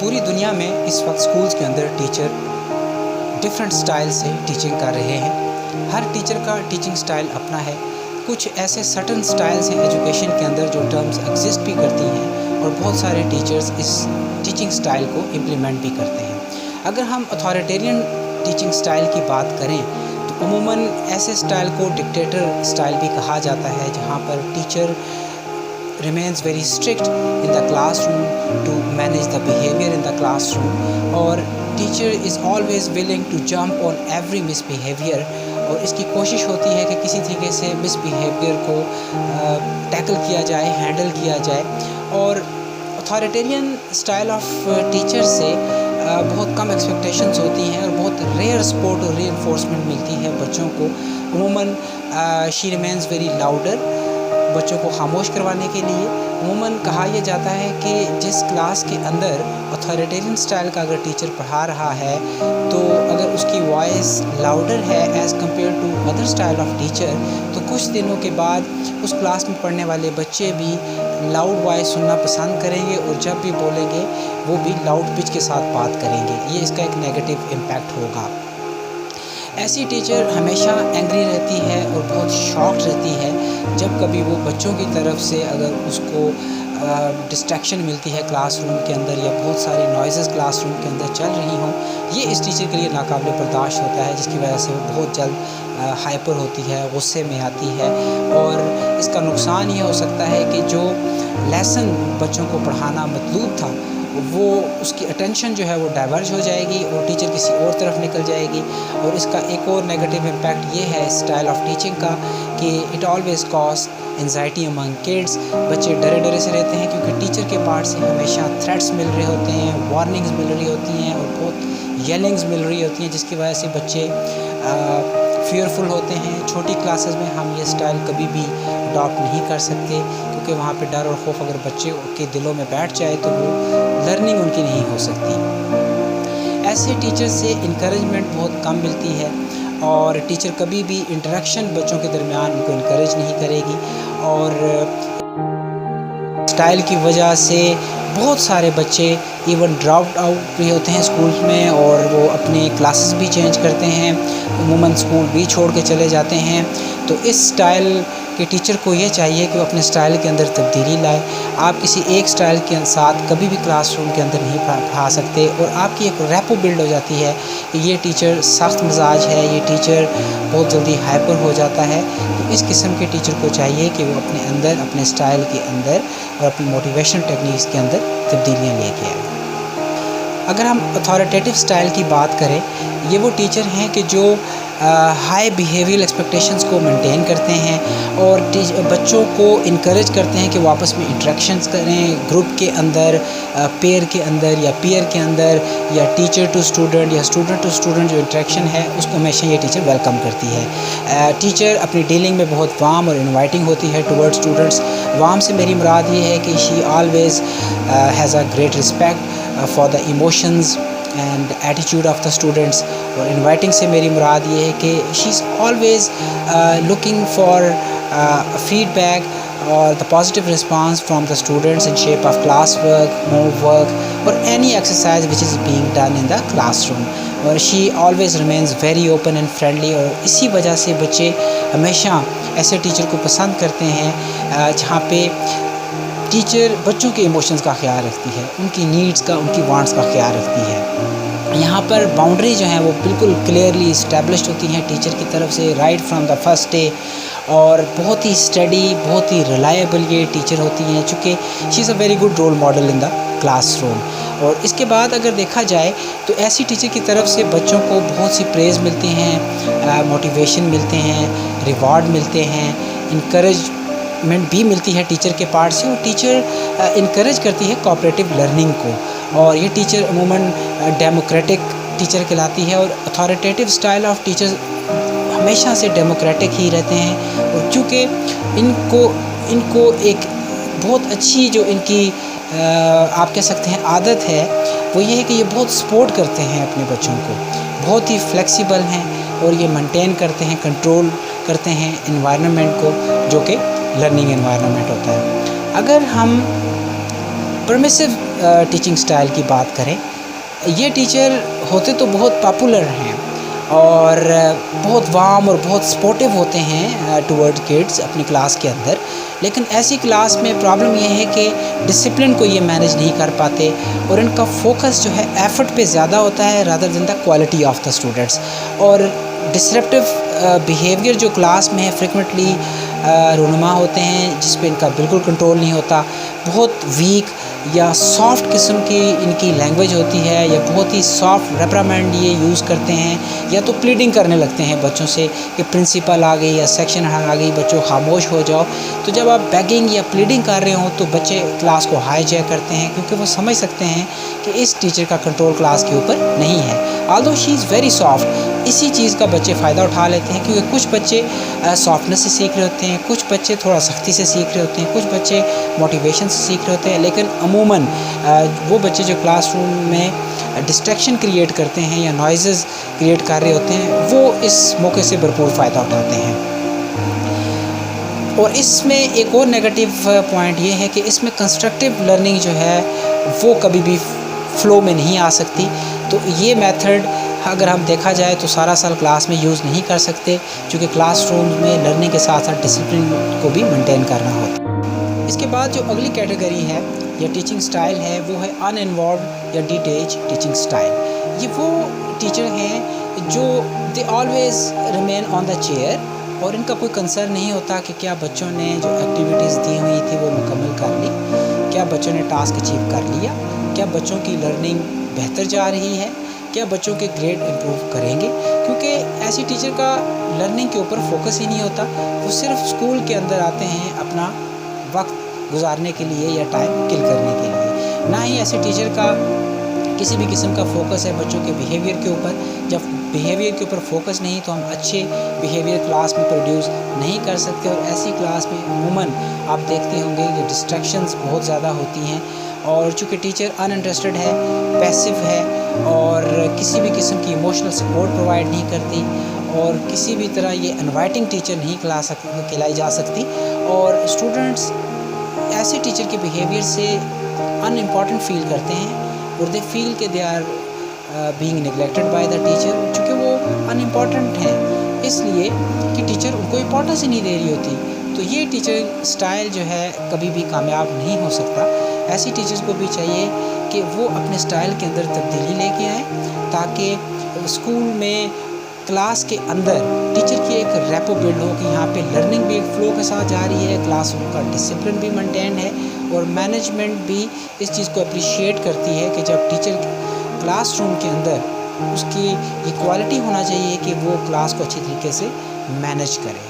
पूरी दुनिया में इस वक्त स्कूल्स के अंदर टीचर डिफरेंट स्टाइल से टीचिंग कर रहे हैं। हर टीचर का टीचिंग स्टाइल अपना है। कुछ ऐसे सर्टन स्टाइल्स हैं एजुकेशन के अंदर जो टर्म्स एग्जिस्ट भी करती हैं और बहुत सारे टीचर्स इस टीचिंग स्टाइल को इम्प्लीमेंट भी करते हैं। अगर हम अथॉरिटेरियन टीचिंग स्टाइल की बात करें तो अमूमन ऐसे स्टाइल को डिक्टेटर स्टाइल भी कहा जाता है, जहाँ पर teacher remains very strict in the classroom to manage the behavior in the classroom, और teacher is always willing to jump on every misbehavior, और इसकी कोशिश होती है कि किसी तरीके से मिसबिहेवियर को टैकल किया जाए, हैंडल किया जाए। और अथॉरिटेरियन स्टाइल ऑफ टीचर से बहुत कम एक्सपेक्टेशंस होती हैं और बहुत रेयर सपोर्ट और रीइंफोर्समेंट मिलती है बच्चों को। अमूमन शी रिमेन्स वेरी लाउडर, बच्चों को खामोश करवाने के लिए। अमूमन कहा यह जाता है कि जिस क्लास के अंदर अथॉरिटेरियन स्टाइल का अगर टीचर पढ़ा रहा है तो अगर उसकी वॉइस लाउडर है as compare to other style of teacher, तो कुछ दिनों के बाद उस क्लास में पढ़ने वाले बच्चे भी लाउड वॉइस सुनना पसंद करेंगे और जब भी बोलेंगे वो भी लाउड पिच के साथ बात करेंगे। ये इसका एक नेगेटिव इम्पैक्ट होगा। ऐसी टीचर हमेशा एंग्री रहती है और बहुत शॉक्ड रहती है जब कभी वो बच्चों की तरफ से अगर उसको डिस्ट्रैक्शन मिलती है क्लासरूम के अंदर या बहुत सारी नॉइज़ क्लासरूम के अंदर चल रही हों। ये इस टीचर के लिए नाकाबिल बर्दाश्त होता है, जिसकी वजह से वो बहुत जल्द हाइपर होती है, गुस्से में आती है। और इसका नुकसान ये हो सकता है कि जो लेसन बच्चों को पढ़ाना मतलूब था वो उसकी अटेंशन जो है वो डाइवर्ज हो जाएगी और टीचर किसी और तरफ निकल जाएगी। और इसका एक और नेगेटिव इम्पैक्ट ये है स्टाइल ऑफ टीचिंग का कि it always cause anxiety among kids. बच्चे डरे डरे से रहते हैं क्योंकि टीचर के पार्ट से हमेशा थ्रेट्स मिल रहे होते हैं, वार्निंग्स मिल रही होती हैं और बहुत येलिंग्स मिल रही होती हैं, जिसकी वजह से बच्चे फियरफुल होते हैं। छोटी क्लासेस में हम ये स्टाइल कभी भी अडॉप्ट नहीं कर सकते क्योंकि वहाँ पे डर और खौफ अगर बच्चे के दिलों में बैठ जाए तो वो लर्निंग उनकी नहीं हो सकती। ऐसे टीचर से इंकरेजमेंट बहुत कम मिलती है और टीचर कभी भी इंटरेक्शन बच्चों के दरमियान उनको इंकरेज नहीं करेगी। और स्टाइल की वजह से बहुत सारे बच्चे इवन ड्रॉप आउट भी होते हैं स्कूल में और वो अपने क्लासेस भी चेंज करते हैं, अमूमन स्कूल भी छोड़ के चले जाते हैं। तो इस स्टाइल के टीचर को ये चाहिए कि वो अपने स्टाइल के अंदर तब्दीली लाए। आप किसी एक स्टाइल के साथ कभी भी क्लासरूम के अंदर नहीं पढ़ा सकते और आपकी एक रैपो बिल्ड हो जाती है कि ये टीचर सख्त मिजाज है, ये टीचर बहुत जल्दी हाइपर हो जाता है। तो इस किस्म के टीचर को चाहिए कि वो अपने अंदर अपने स्टाइल के अंदर और अपनी मोटिवेशन टेक्निक्स के अंदर तब्दीलियाँ लेके आए। अगर हम अथॉरिटेटिव स्टाइल की बात करें, ये वो टीचर हैं कि जो हाई बिहेवियल एक्सपेक्टेशंस को मेंटेन करते हैं और बच्चों को इनकरेज करते हैं कि वो आपस में इंटरेक्शंस करें ग्रुप के अंदर, पेयर के अंदर या पीयर के अंदर या टीचर टू स्टूडेंट या स्टूडेंट टू स्टूडेंट। जो इंटरेक्शन है उसको हमेशा ये टीचर वेलकम करती है। टीचर अपनी डीलिंग में बहुत वार्म और इन्वाइटिंग होती है टुवर्ड स्टूडेंट्स। वार्म से मेरी मुराद ये है कि she always has a great respect for the emotions and attitude of the students. और इनवाइटिंग से मेरी मुराद ये है कि she is always looking for feedback और the positive response from the students in shape of class work, homework और any exercise which is being done in the classroom. और she always remains very open and friendly. और इसी वजह से बच्चे हमेशा ऐसे टीचर को पसंद करते हैं जहाँ पे टीचर बच्चों के इमोशंस का ख्याल रखती है, उनकी नीड्स का, उनकी वांट्स का ख्याल रखती है। यहाँ पर बाउंड्री जो हैं वो बिल्कुल क्लियरली इस्टेब्लिश्ड होती हैं टीचर की तरफ से right from the first day. और बहुत ही स्टडी, बहुत ही रिलायबल ये टीचर होती हैं चूँकि she is a very good role model in the classroom. और इसके बाद अगर देखा जाए तो ऐसी टीचर की तरफ से बच्चों को बहुत सी प्रेज़ मिलती हैं, मोटिवेशन मिलते हैं, रिवॉर्ड मिलते हैं, इंकरेजमेंट भी मिलती है टीचर के पार्ट से। और टीचर इनकरेज करती है कोऑपरेटिव लर्निंग को। और ये टीचर अमूमन डेमोक्रेटिक टीचर कहलाती है। और अथॉरिटेटिव स्टाइल ऑफ टीचर हमेशा से डेमोक्रेटिक ही रहते हैं। और चूँकि इनको एक बहुत अच्छी जो इनकी आप कह सकते हैं आदत है वो ये है कि ये बहुत सपोर्ट करते हैं अपने बच्चों को, बहुत ही फ्लेक्सिबल हैं और ये मेंटेन करते हैं, कंट्रोल करते हैं एनवायरनमेंट को जो कि लर्निंग एनवायरनमेंट होता है। अगर हम परमिसिव टीचिंग स्टाइल की बात करें, ये टीचर होते तो बहुत पॉपुलर हैं और बहुत वार्म और बहुत सपोर्टिव होते हैं टुवर्ड किड्स अपनी क्लास के अंदर, लेकिन ऐसी क्लास में प्रॉब्लम ये है कि डिसिप्लिन को ये मैनेज नहीं कर पाते और इनका फोकस जो है एफर्ट पे ज़्यादा होता है rather than the quality of the students. और डिसरप्टिव बिहेवियर जो क्लास में है फ्रिक्वेंटली रूनुमा होते हैं, जिस पे इनका बिल्कुल कंट्रोल नहीं होता। बहुत वीक या सॉफ्ट किस्म की इनकी लैंग्वेज होती है या बहुत ही सॉफ्ट रेप्रामेंड ये यूज़ करते हैं, या तो प्लीडिंग करने लगते हैं बच्चों से कि प्रिंसिपल आ गई या सेक्शन आ गई, बच्चों खामोश हो जाओ। तो जब आप बेगिंग या प्लीडिंग कर रहे हो तो बच्चे क्लास को हाईजैक करते हैं, क्योंकि वो समझ सकते हैं कि इस टीचर का कंट्रोल क्लास के ऊपर नहीं है। Although she is very soft, इसी चीज़ का बच्चे फ़ायदा उठा लेते हैं, क्योंकि कुछ बच्चे सॉफ्टनेस से सीख रहे होते हैं, कुछ बच्चे थोड़ा सख्ती से सीख रहे होते हैं, कुछ बच्चे मोटिवेशन से सीख रहे होते हैं। लेकिन अमूमन वो बच्चे जो क्लासरूम में डिस्ट्रैक्शन क्रिएट करते हैं या नॉइज़ेस क्रिएट कर रहे होते हैं, वो इस मौके से भरपूर फ़ायदा उठाते हैं। और इसमें एक और नेगेटिव पॉइंट ये है कि इसमें कंस्ट्रक्टिव लर्निंग जो है वो कभी भी फ़्लो में नहीं आ सकती। तो ये मेथड अगर हम देखा जाए तो सारा साल क्लास में यूज़ नहीं कर सकते, क्योंकि क्लासरूम में लर्निंग के साथ साथ डिसिप्लिन को भी मेंटेन करना होता है। इसके बाद जो अगली कैटेगरी है या टीचिंग स्टाइल है वो है अनइन्वॉल्व्ड या डिटेच टीचिंग स्टाइल। ये वो टीचर हैं जो they always remain on the chair और इनका कोई कंसर्न नहीं होता कि क्या बच्चों ने जो एक्टिविटीज़ दी हुई थी वो मुकम्मल कर ली, क्या बच्चों ने टास्क अचीव कर लिया, क्या बच्चों की लर्निंग बेहतर जा रही है, क्या बच्चों के ग्रेड इम्प्रूव करेंगे। क्योंकि ऐसी टीचर का लर्निंग के ऊपर फोकस ही नहीं होता, वो सिर्फ स्कूल के अंदर आते हैं अपना वक्त गुजारने के लिए या टाइम किल करने के लिए। ना ही ऐसे टीचर का किसी भी किस्म का फोकस है बच्चों के बिहेवियर के ऊपर। जब बिहेवियर के ऊपर फोकस नहीं तो हम अच्छे बिहेवियर क्लास में प्रोड्यूस नहीं कर सकते। और ऐसी क्लास में अमूमन आप देखते होंगे कि डिस्ट्रैक्शंस बहुत ज़्यादा होती हैं, और चूँकि टीचर अनइंटरेस्टेड है, पैसिव है और किसी भी किस्म की इमोशनल सपोर्ट प्रोवाइड नहीं करती, और किसी भी तरह ये इनवाइटिंग टीचर नहीं खिलाई जा सकती। और स्टूडेंट्स ऐसे टीचर के बिहेवियर से अनइम्पॉर्टेंट फील करते हैं और दे फील कि they are being neglected by the teacher, चूँकि वो अनइम्पॉर्टेंट हैं इसलिए कि टीचर उनको इम्पोर्टेंस ही नहीं दे रही होती। तो ये टीचर स्टाइल जो है कभी भी कामयाब नहीं हो सकता। ऐसी टीचर्स को भी चाहिए कि वो अपने स्टाइल के अंदर तब्दीली लेके आएँ, ताकि स्कूल में क्लास के अंदर टीचर की एक रेपो बिल्ड हो कि यहाँ पे लर्निंग भी एक फ़्लो के साथ जा रही है, क्लासरूम का डिसिप्लिन भी मेंटेन है, और मैनेजमेंट भी इस चीज़ को अप्रिशिएट करती है कि जब टीचर क्लासरूम के अंदर उसकी ये क्वालिटी होना चाहिए कि वो क्लास को अच्छी तरीके से मैनेज करे।